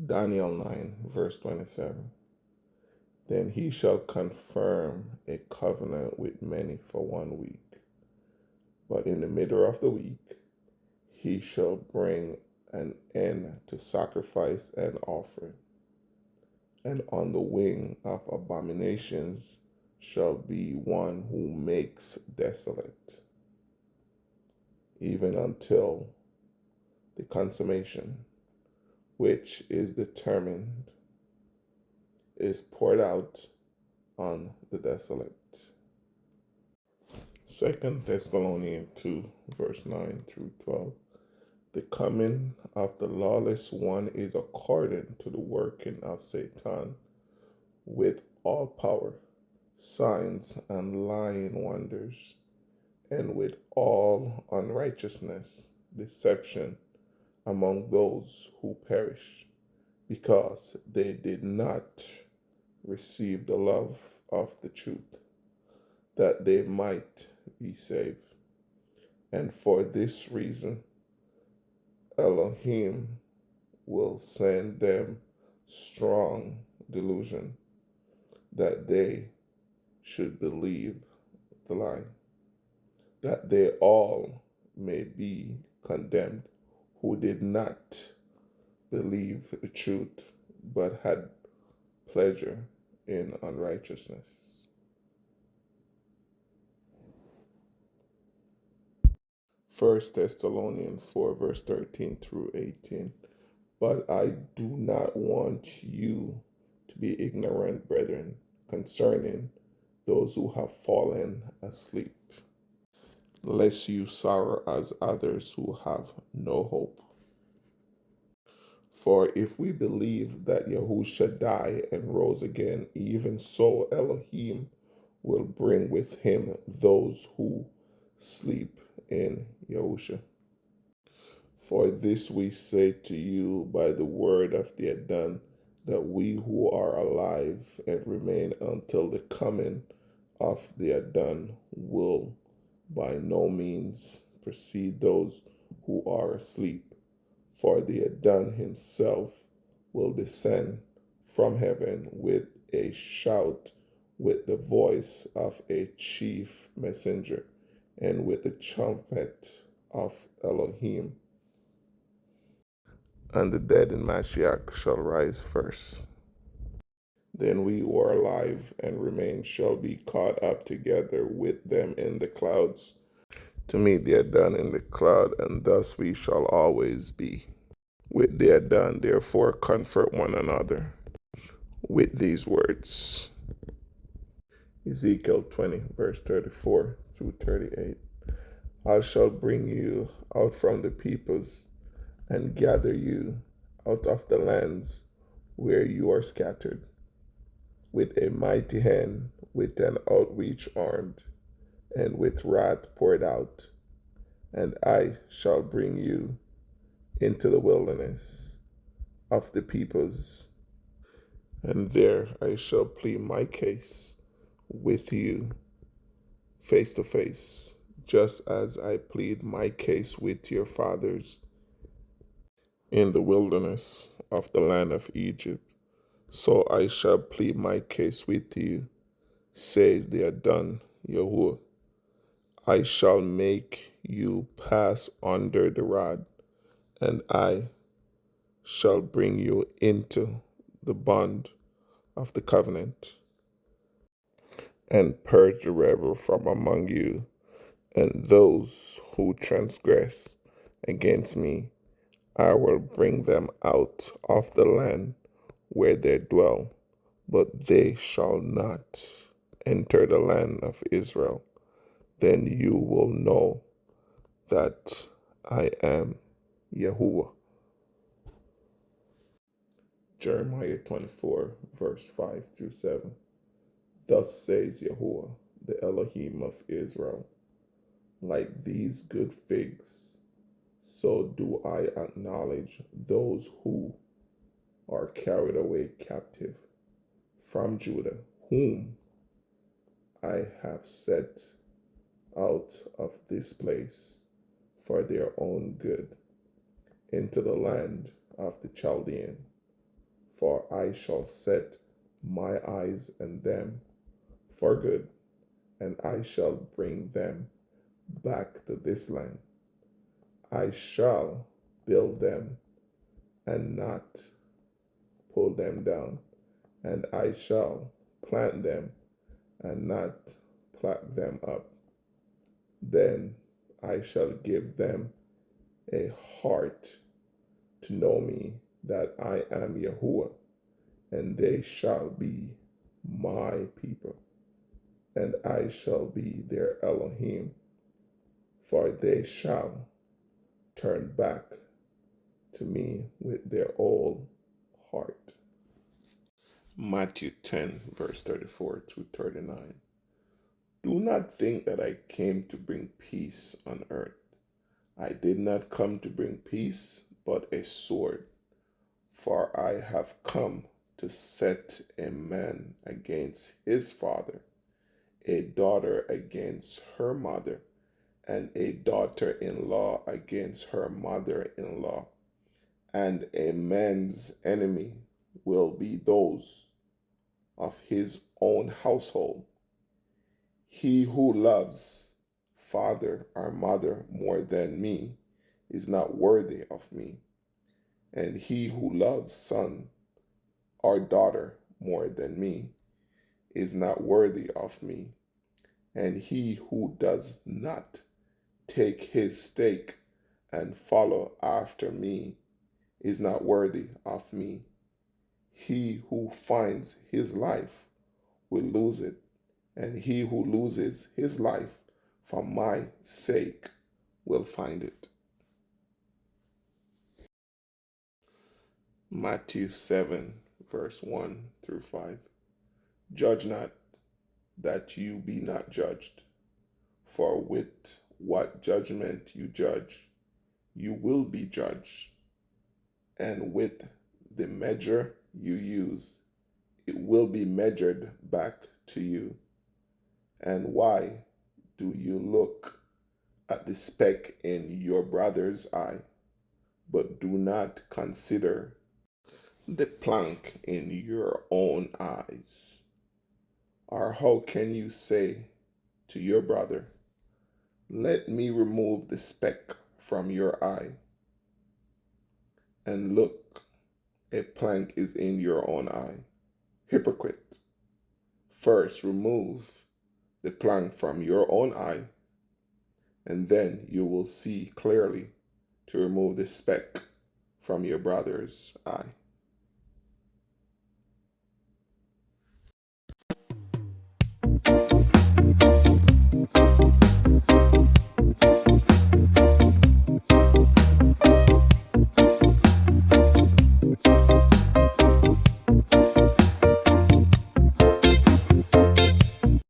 Daniel 9, verse 27. Then he shall confirm a covenant with many for 1 week. But in the middle of the week, he shall bring an end to sacrifice and offering. And on the wing of abominations shall be one who makes desolate, even until the consummation, which is determined, is poured out on the desolate. 2 Thessalonians 2, verse 9 through 12. The coming of the lawless one is according to the working of Satan with all power, signs and lying wonders, and with all unrighteousness, deception among those who perish, because they did not receive the love of the truth, that they might be saved. And for this reason, Elohim will send them strong delusion, that they should believe the lie, that they all may be condemned who did not believe the truth, but had pleasure in unrighteousness. First Thessalonians 4, verse 13 through 18. But I do not want you to be ignorant, brethren, concerning those who have fallen asleep, lest you sorrow as others who have no hope. For if we believe that Yahusha died and rose again, even so Elohim will bring with him those who sleep in Yahusha. For this we say to you by the word of the Adon, that we who are alive and remain until the coming of the Adon will by no means precede those who are asleep. For the Adon himself will descend from heaven with a shout, with the voice of a chief messenger, and with the trumpet of Elohim. And the dead in Mashiach shall rise first. Then we who are alive and remain shall be caught up together with them in the clouds, to meet the Adon in the cloud, and thus we shall always be with the Adon. Therefore comfort one another with these words. Ezekiel 20, verse 34 through 38. I shall bring you out from the peoples and gather you out of the lands where you are scattered, with a mighty hand, with an outreach arm, and with wrath poured out. And I shall bring you into the wilderness of the peoples, and there I shall plead my case with you face to face, just as I plead my case with your fathers in the wilderness of the land of Egypt. So I shall plead my case with you, says the Adon Yahuwah. I shall make you pass under the rod, and I shall bring you into the bond of the covenant, and purge the rebel from among you, and those who transgress against me. I will bring them out of the land where they dwell, but they shall not enter the land of Israel. Then you will know that I am Yahuwah. Jeremiah 24, verse 5 through 7. Thus says Yahuwah, the Elohim of Israel, like these good figs, so do I acknowledge those who are carried away captive from Judah, whom I have set out of this place for their own good into the land of the Chaldean. For I shall set my eyes on them for good, and I shall bring them back to this land. I shall build them and not pull them down, and I shall plant them and not pluck them up. Then I shall give them a heart to know me, that I am Yahuwah, and they shall be my people, and I shall be their Elohim, for they shall turn back to me with their whole heart. Matthew 10, verse 34 through 39. Do not think that I came to bring peace on earth. I did not come to bring peace, but a sword. For I have come to set a man against his father, a daughter against her mother, and a daughter-in-law against her mother-in-law. And a man's enemy will be those of his own household. He who loves father or mother more than me is not worthy of me. And he who loves son or daughter more than me is not worthy of me. And he who does not take his stake and follow after me is not worthy of me. He who finds his life will lose it, and he who loses his life for my sake will find it. Matthew 7, verse 1 through 5. Judge not, that you be not judged. For with what judgment you judge, you will be judged. And with the measure you use, it will be measured back to you. And why do you look at the speck in your brother's eye, but do not consider the plank in your own eyes? Or how can you say to your brother, let me remove the speck from your eye, and look, a plank is in your own eye? Hypocrite, first remove the plank from your own eye, and then you will see clearly to remove the speck from your brother's eye.